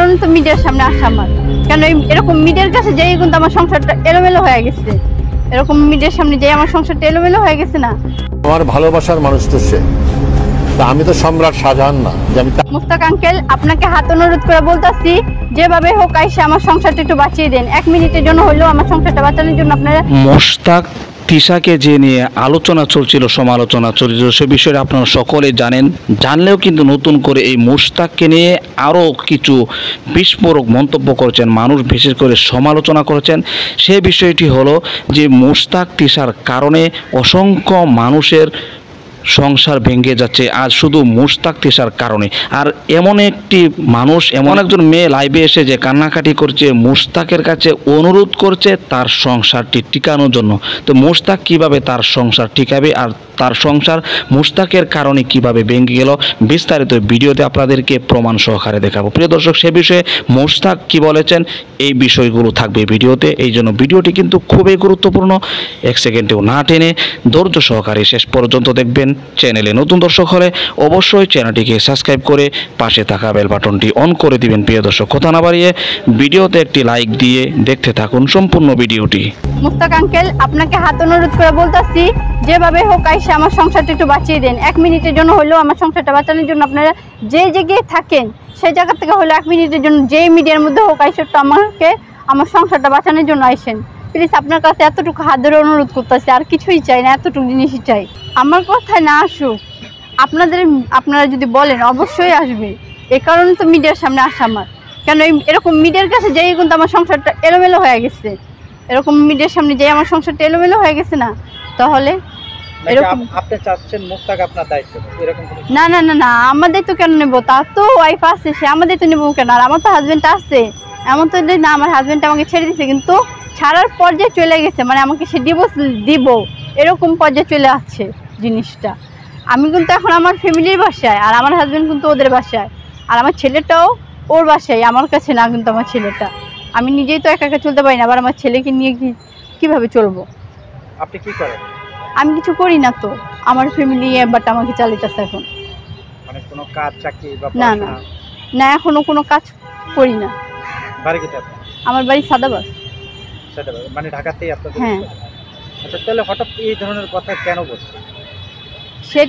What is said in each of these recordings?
কারণে তো মিডিয়ার সামনে আসা আমার। কেন এরকম মিডিয়ার কাছে যাই কিন্তু আমার সংসারটা এলোমেলো হয়ে গেছে। এরকম মিডিয়ার সামনে যাই আমার সংসারটা এলোমেলো হয়ে গেছে না। আমার ভালোবাসার মানুষ তো সে, আমি তো সম্রাট শাহজাহান না যে আমি। মুস্তাক আঙ্কেল, আপনাকে হাত অনুরোধ করে বলতেছি, যেভাবে হোক আইসা আমার সংসারটা একটু বাঁচিয়ে দেন। 1 মিনিটের জন্য হলেও আমার সংসারটা বাঁচানোর জন্য আপনারা। মুস্তাক তিশাকে যে নিয়ে আলোচনা চলছিল, সমালোচনা চলছিল, সে বিষয়ে আপনারা সকলে জানেন। জানলেও কিন্তু নতুন করে এই মুস্তাককে নিয়ে আরও কিছু বিস্ফোরক মন্তব্য করেছেন মানুষ, বিশেষ করে সমালোচনা করেছেন। সে বিষয়টি হলো যে মুস্তাক তিশার কারণে অসংখ্য মানুষের সংসার ভেঙে যাচ্ছে আজ শুধু মুস্তাক তিশার কারণে। আর এমন একটি মানুষ, এমন একজন মেয়ে লাইভে এসে যে কান্নাকাটি করছে, মুস্তাকের কাছে অনুরোধ করছে তার সংসারটি টিকানোর জন্য। তো মুস্তাক কিভাবে তার সংসার টিকাবে আর তার সংসার মুস্তাকের কারণে কিভাবে ভেঙে গেল, বিস্তারিত ভিডিওতে আপনাদেরকে প্রমাণ সহকারে দেখাবো। প্রিয় দর্শক, সে বিষয়ে মুস্তাক কি বলেছেন এই বিষয়গুলো থাকবে ভিডিওতে। এই জন্য ভিডিওটি কিন্তু খুবই গুরুত্বপূর্ণ, 1 সেকেন্ডেও না টেনে ধৈর্য সহকারে শেষ পর্যন্ত দেখবেন। চ্যানেলে নতুন দর্শক হলে অবশ্যই চ্যানেলটিকে সাবস্ক্রাইব করে পাশে থাকা বেল বাটনটি অন করে দিবেন। প্রিয় দর্শক, কথা না বাড়িয়ে ভিডিওতে একটি লাইক দিয়ে দেখতে থাকুন সম্পূর্ণ ভিডিওটি। মুস্তাক আঙ্কেল, আপনাকে হাত অনুরোধ করে বলতেছি, যেভাবে হোক আইসা আমার সংসারটা একটু বাঁচিয়ে দেন। 1 মিনিটের জন্য হলেও আমার সংসারটা বাঁচানোর জন্য আপনারা যে জায়গায় থাকেন সেই জায়গা থেকে হলে 1 মিনিটের জন্য যে মিডিয়ার মধ্যে হোক আইসা একটু আমাকে আমার সংসারটা বাঁচানোর জন্য আইসেন। প্লিজ, আপনার কাছে এতটুকু হাত ধরে অনুরোধ করতেছি, আর কিছুই চাই না, এতটুকু জিনিসই চাই। আমার কথায় না আসুক, আপনারা যদি বলেন অবশ্যই আসবে। এই কারণে তো মিডিয়ার সামনে আসা আমার। কেন এরকম মিডিয়ার কাছে যাই কিন্তু আমার সংসারটা এলোমেলো হয়ে গেছে। এরকম মিডিয়ার সামনে যাই আমার সংসারটা এলোমেলো হয়ে গেছে না। তাহলে এরকম আপনি চাচ্ছেন মুস্তাক আপনার দায়িত্ব এরকম? না না না না, আমার দায়িত্ব কেন নেবো? তার তো ওয়াইফ আছে, সে আমার দায়িত্ব নেবো কেন? আর আমার তো হাজবেন্ড আছে। এমন তো না আমার হাজবেন্ড আমাকে ছেড়ে দিছে, কিন্তু ছাড়ার পর্যায়ে চলে গেছে, মানে আমাকে সে ডিভোর্স দিব এরকম পর্যায়ে চলে আসছে জিনিসটা। আমি কিন্তু এখন আমার ফ্যামিলির বাসায়, আর আমার হাজবেন্ড কিন্তু ওদের বাসায়, আর আমার ছেলেটাও ওর বাসায়, আমার কাছে না। কিন্তু আমার ছেলেটা, আমি নিজেই তো একা একা চলতে পারি না, আবার আমার ছেলেকে নিয়ে কিভাবে চলবো? আপনি কি করেন? আমি কিছু করি না তো, আমার ফ্যামিলি বাট আমাকে চালিতেছে এখন। মানে কোনো কাজ, চাকরি বা না না না, এখনো কোনো কাজ করি না। বাড়ি কোথায় আপনার? আমার বাড়ি সাদাবাস। মানে ঢাকাতেই আপনাদের? হ্যাঁ। আচ্ছা, তাহলে হঠাৎ এই ধরনের কথা কেন বলছেন?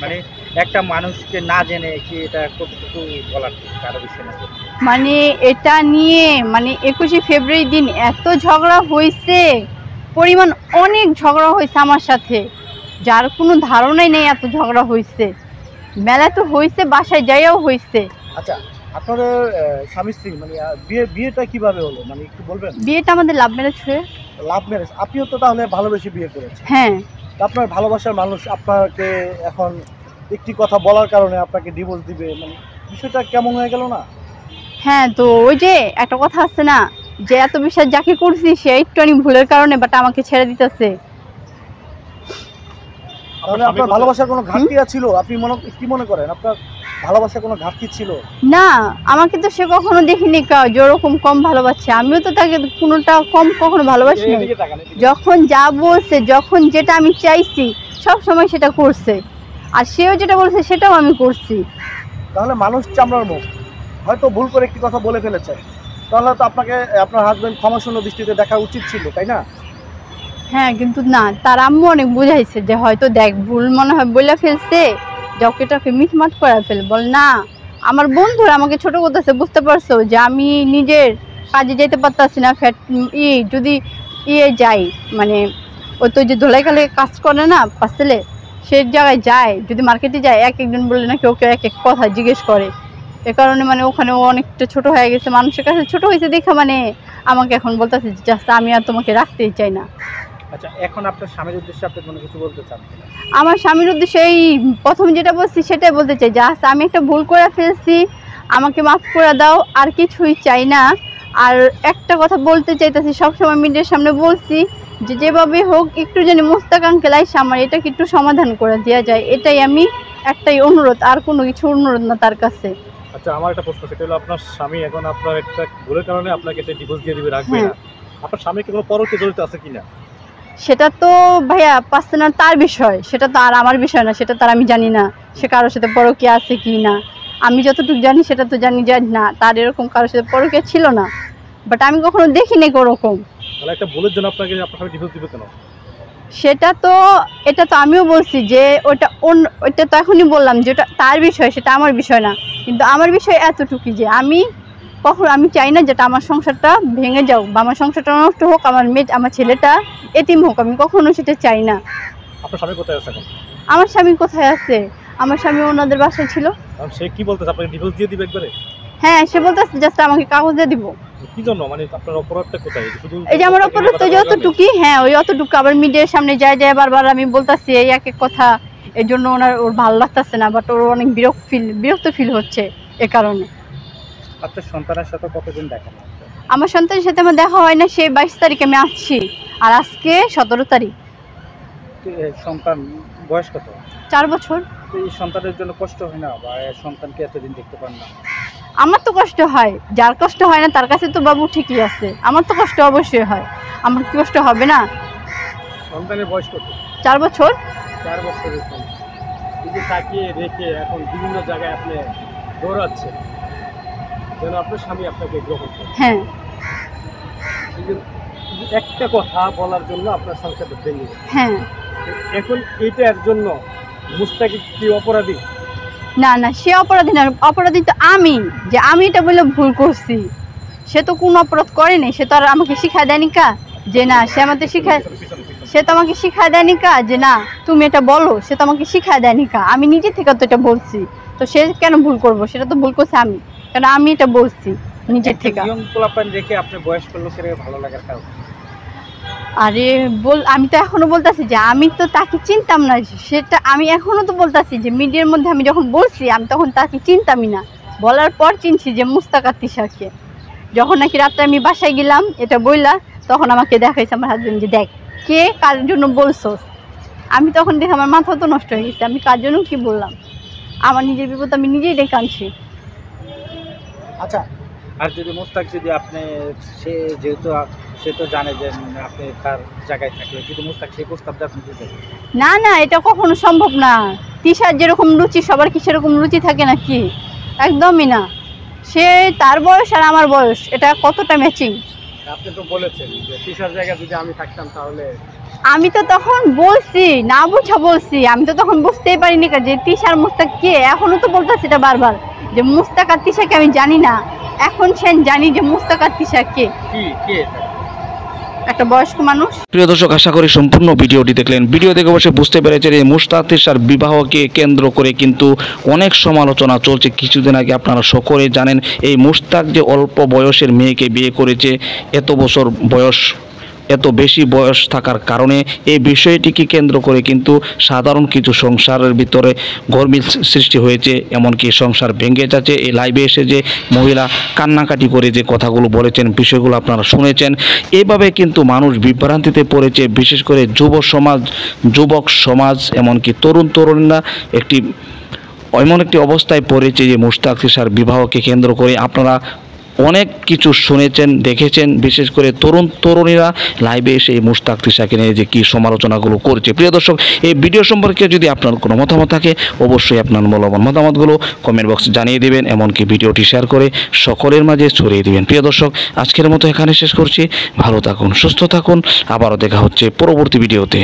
মানে একটা মানুষকে না জেনে কি এটা কতটুকু বলার কারো বিষয় না? মানে এটা নিয়ে মানে 21শে ফেব্রুয়ারি দিন এত ঝগড়া হয়েছে, পরিমাণ অনেক ঝগড়া হয়েছে আমার সাথে, যার কোনো ধারণাই নেই এত ঝগড়া হয়েছে। মেলা তো হয়েছে, বাসায় যাইও হয়েছে। আচ্ছা, আপনাদের স্বামী স্ত্রী মানে বিয়েটা কিভাবে হলো, মানে একটু বলবেন? বিয়েটা আমাদের লাভ ম্যারেজ হয়ে। Love marriage? আপনিও তো তাহলে ভালোবেসে বিয়ে করেছেন? হ্যাঁ। আপনার ভালোবাসার মানুষ আপনাকে এখন একটি কথা বলার কারণে আপনাকে ডিভোর্স দিবে, মানে বিষয়টা কেমন হয়ে গেল না? হ্যাঁ, তো ওই যে একটা কথা আছে না, যে এত বিশ্বাস যাকে করছি সে একটুখানি ভুলের কারণে বাট আমাকে ছেড়ে দিতেছে। তাহলে আপনার ভালোবাসার কোনো ঘাটতি ছিল? আপনি কি মনে করেন আপনার ভালোবাসার কোনো ঘাটতি ছিল? না, আমাকে তো সে কখনো দেখিনি যেরকম কম ভালোবাসছে, আমিও তো তাকে কোনোটা কম কখনো ভালোবাসি না। যখন যা বলছে, যখন যেটা আমি চাইছি সব সময় সেটা করছে, আর সেও যেটা বলছে সেটাও আমি করছি। তাহলে মানুষ চামড়ার মুখ, হয়তো ভুল করে একটি কথা বলে ফেলেছে, তাহলে তো আপনাকে আপনার হাজবেন্ড ক্ষমাশূন্য দৃষ্টিতে দেখা উচিত ছিল, তাই না? হ্যাঁ, কিন্তু না, তার আম্মু অনেক বুঝাইছে যে হয়তো দেখ ভুল মনে হয় বলে ফেলছে, জকেটাকে মিটমাট করে ফেল। বল না, আমার বন্ধুরা আমাকে ছোট করতেছে, বুঝতে পারছো যে আমি নিজের কাজে যেতে পারতাছি না। যদি যাই, মানে ওই তো যে ধোলাইখালে কাজ করে না পার্সেলে, সে জায়গায় যায়, যদি মার্কেটে যায়, একজন বললে নাকি ওকে এক এক কথা জিজ্ঞেস করে। এ কারণে মানে ওখানে ও অনেকটা ছোট হয়ে গেছে, মানুষের কাছে ছোট হয়েছে দেখে মানে আমাকে এখন বলতেছে যে আমি আর তোমাকে রাখতেই চাই না। আচ্ছা, এখন আপনার স্বামীর উদ্দেশ্যে আপনি কোনো কিছু বলতে চান? আমার স্বামীর উদ্দেশ্যে এই প্রথম যেটা বলছি সেটাই বলতে চাই, যে আমি একটা ভুল করে ফেলছি, আমাকে মাফ করে দাও, আর কিছুই চাই না। আর একটা কথা বলতে চাইতেছি, সবসময় মিডিয়ার সামনে বলছি যে যেভাবে হোক একটু জানি মুস্তাক আঙ্কেল আইসা আমার এটাকে একটু সমাধান করে দেওয়া যায়, এটাই আমি একটাই অনুরোধ, আর কোনো কিছু অনুরোধ না তার কাছে। আচ্ছা, আমার একটা প্রশ্ন, সেটা হলো আপনার স্বামী এখন আপনার একটা ভুলের কারণে আপনাকে সে ডিভোর্স দিয়ে দিবে, রাখবে না, আপনার স্বামী কি কোনো পরকীয়া জড়িত আছে কিনা? সেটা তো ভাইয়া পার্সোনাল তার বিষয়, সেটা তো আর আমার বিষয় না, সেটা তার আমি জানি না সে কারোর সাথে পরকীয়া আছে কি না। আমি যতটুকু জানি সেটা তো জানি যে না, তার এরকম কারোর সাথে পরকীয়া ছিল না, বাট আমি কখনো দেখিনি ওরকম। তাহলে একটা ভুলের জন্য আপনাকে আপনার স্বামী ডিভোর্স দিবে কেন? সেটা তো, এটা তো আমিও বলছি যে ওইটা তো এখনই বললাম যে ওটা তার বিষয়, সেটা আমার বিষয় না। কিন্তু আমার বিষয় এতটুকুই যে আমি চাই না যেটা আমার সংসারটা ভেঙে যাও বা আমার সংসারটা নষ্ট হোক, আমার ছেলেটা এতিম হোক, আমি কখনো সেটা চাই না। আপনার স্বামী কোথায় আছে এখন? আমার স্বামী কোথায় আছে? আমার স্বামী ওনাদের বাসায় ছিল। কারণ সে কি বলতেছে, আপনাকে ডিভোর্স দিয়ে দিবে একবারে? হ্যাঁ, সে বলতেছে জাস্ট আমাকে কাগজ দিয়ে দিব। কি জন্য, মানে আপনার অপরাধটা কোথায়? শুধু এই যে আমার অপরাধ তো যতটুকুই, হ্যাঁ ওই অতটুকু। আবার মিডিয়ার সামনে যায় বারবার আমি বলতাছি এই এক এক কথা, এর জন্য ওর ভালো লাগতেছে না, বাট ওর অনেক বিরক্ত ফিল হচ্ছে এ কারণে। আপনার সন্তানের সাথে কতদিন দেখা হয়? আমার সন্তানের সাথে আমার দেখা হয় না, সে 22 তারিখে আমি আসছি, আর আজকে 17 তারিখ। সন্তান বয়স কত? 4 বছর। তো এই সন্তানের জন্য কষ্ট হয় না, বা সন্তানকে এতদিন দেখতে পান না? আমার তো কষ্ট হয়, যার কষ্ট হয় না তার কাছে তো বাবু ঠিকই আছে, আমার তো কষ্ট অবশ্যই হয়। আমার কি কষ্ট হবে না? সন্তানের বয়স কত? 4 বছর। 4 বছরের সন্তান, এই যে তাকে রেখে এখন বিভিন্ন জায়গায় আপনি দৌড়াচ্ছেন যেন আপনার স্বামী আপনাকে গ্রহণ করে। হ্যাঁ, এই যে একটা কথা বলার জন্য আপনার সংসারটা ভেঙে গেছে। হ্যাঁ। এখন এইটার জন্য মুস্তাকিব কি অপরাধী? না না, সে অপরাধী না, অপরাধী তো আমি, যে আমি এটা বলে ভুল করছি। সে তো কোনো অপরাধ করেনি, সে তো আর আমাকে শিখায় দেয়নি কা যে না, সে তো আমাকে শিখায় দেয়নি কা যে না তুমি এটা বলো, সে তো আমাকে শিখায় দেয়নি কা, আমি নিজে থেকে তো এটা বলছি। তো সে কেন ভুল করবো? সেটা তো ভুল করছে আমি, কারণ আমি এটা বলছি নিজের থেকে। ইয়ং পোলাপান রেখে আপনি বয়স্ক লোকের ভালো লাগার কারণ? আরে আমি তো এখনো বলতেছি যে আমি তো তাকে চিনতাম না, সেটা আমি এখনো তো বলতেছি যে মিডিয়ার মধ্যে আমি যখন বলছি আমি তখন তাকে চিনতামই না, বলার পর চিনছি যে মুস্তাকা তিশাকে। যখন নাকি রাত্রে আমি বাসায় গেলাম এটা বইলা, তখন আমাকে দেখাইছে আমার হাজবেন্ড যে দেখ কে কার জন্য বলছোস। আমি তখন দেখে আমার মাথা তো নষ্ট হয়ে গেছে, আমি কার জন্য কি বললাম, আমার নিজের বিপদ আমি নিজেই ডেকে আনছি। আচ্ছা, আর যদি মোস্তাক যদি আপনি যেহেতু সে তো জানে যে আপনি তার জায়গায় থাকলে, যদি মোস্তাক সেই প্রস্তাবটা আপনি দিতে? না না, এটা কখনো সম্ভব না। তিশার যেরকম রুচি সবার কি সেরকম রুচি থাকে নাকি? একদমই না। সে তার বয়স আর আমার বয়স, এটা কতটা ম্যাচিং। আপনি তো বলেছেন যে তিশার জায়গায় যদি আমি থাকতাম তাহলে। আমি তো তখন বলছি, না বুঝা বলছি, আমি তো তখন বুঝতেই পারিনি যে তিশার মুস্তাক কে। এখনো তো বলতেছি এটা বারবার যে মুস্তাক আর তিশাকে আমি জানি না, এখন সে জানি যে মুস্তাক আর তিশা কে, একটা বয়স্ক মানুষ। প্রিয় দর্শক, আশা করি সম্পূর্ণ ভিডিওটি দেখলেন। ভিডিও দেখে অবশ্যই বুঝতে পেরেছেন এই মুস্তাক তিশার বিবাহকে কেন্দ্র করে কিন্তু অনেক সমালোচনা চলছে। কিছুদিন আগে আপনারা সকলেই জানেন এই মুস্তাক যে অল্প বয়সের মেয়েকে বিয়ে করেছে, এত বছর বয়স, এত বেশি বয়স থাকার কারণে এই বিষয়টিকে কেন্দ্র করে কিন্তু সাধারণ কিছু সংসারের ভিতরে গরমিল সৃষ্টি হয়েছে, এমনকি সংসার ভেঙে যাচ্ছে। এই লাইভে এসে যে মহিলা কান্নাকাটি করে যে কথাগুলো বলেছেন, বিষয়গুলো আপনারা শুনেছেন। এইভাবে কিন্তু মানুষ বিভ্রান্তিতে পড়েছে, বিশেষ করে যুবক সমাজ এমনকি তরুণীরা এমন একটি অবস্থায় পড়েছে যে মুস্তাক তিশার বিবাহকে কেন্দ্র করে আপনারা অনেক কিছু শুনেছেন, দেখেছেন। বিশেষ করে তরুণীরা লাইভে এসে এই মুস্তাক তিশাকে নিয়ে যে কী সমালোচনাগুলো করছে। প্রিয় দর্শক, এই ভিডিও সম্পর্কে যদি আপনার কোনো মতামত থাকে অবশ্যই আপনার মূল্যবান মতামতগুলো কমেন্ট বক্সে জানিয়ে দেবেন, এমনকি ভিডিওটি শেয়ার করে সকলের মাঝে ছড়িয়ে দেবেন। প্রিয় দর্শক, আজকের মতো এখানে শেষ করছি। ভালো থাকুন, সুস্থ থাকুন, আবারও দেখা হচ্ছে পরবর্তী ভিডিওতে।